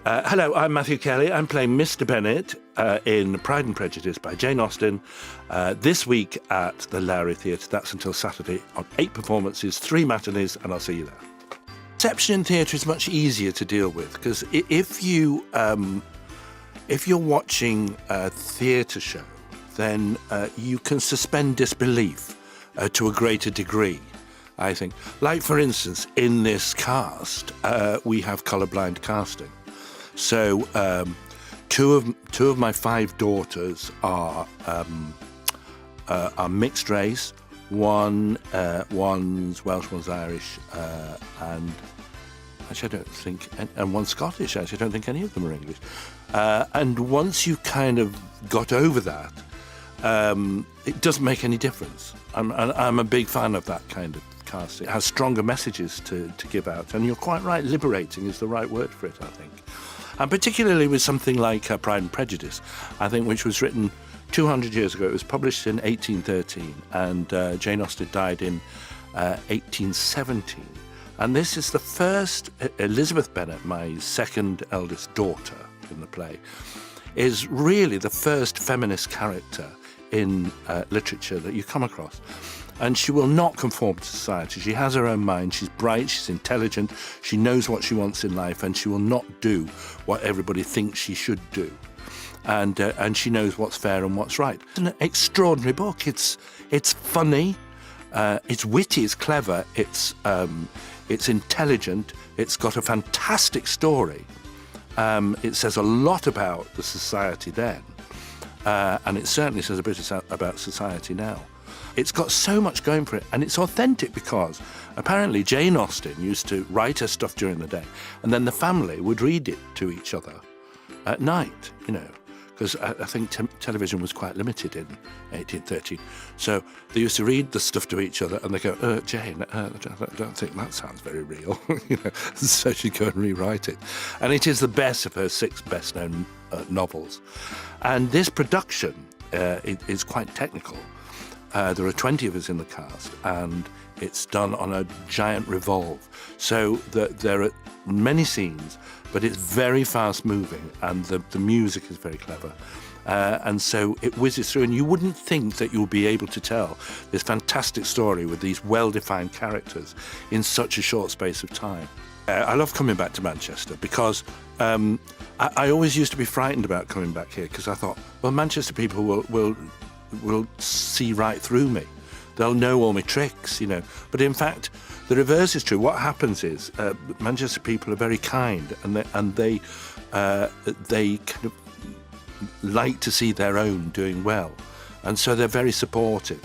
Hello, I'm Matthew Kelly. I'm playing Mr. Bennet in Pride and Prejudice by Jane Austen this week at the Lowry Theatre. That's until Saturday on 8 performances, 3 matinees, and I'll see you there. Perception in theatre is much easier to deal with because if you're watching a theatre show, then you can suspend disbelief to a greater degree, I think. Like, for instance, in this cast, we have colourblind casting. So two of my 5 daughters are mixed race. One's Welsh, one's Irish, and actually I don't think, and one's Scottish. Actually, I don't think any of them are English. And once you kind of got over that, it doesn't make any difference. I'm a big fan of that kind of casting. It has stronger messages to give out, and you're quite right. Liberating is the right word for it, I think. And particularly with something like Pride and Prejudice, I think, which was written 200 years ago. It was published in 1813, and Jane Austen died in 1817. And this is the first, Elizabeth Bennet, my second eldest daughter in the play, is really the first feminist character in literature that you come across. And she will not conform to society. She has her own mind. She's bright, she's intelligent, she knows what she wants in life, and she will not do what everybody thinks she should do. And she knows what's fair and what's right. It's an extraordinary book. It's funny, it's witty, it's clever, it's intelligent, it's got a fantastic story. It says a lot about the society then, and it certainly says a bit about society now. It's got so much going for it, and it's authentic because apparently Jane Austen used to write her stuff during the day, and then the family would read it to each other at night, because I think television was quite limited in 1813. So they used to read the stuff to each other, and they go, Jane, I don't think that sounds very real. So she'd go and rewrite it. And it is the best of her 6 best-known novels. And this production is quite technical. There are 20 of us in the cast, and it's done on a giant revolve. So there are many scenes, but it's very fast-moving, and the music is very clever. And so it whizzes through, and you wouldn't think that you'll be able to tell this fantastic story with these well-defined characters in such a short space of time. I love coming back to Manchester because I always used to be frightened about coming back here because I thought, well, Manchester people will see right through me. They'll know all my tricks, But in fact, the reverse is true. What happens is Manchester people are very kind, and they kind of like to see their own doing well, and so they're very supportive.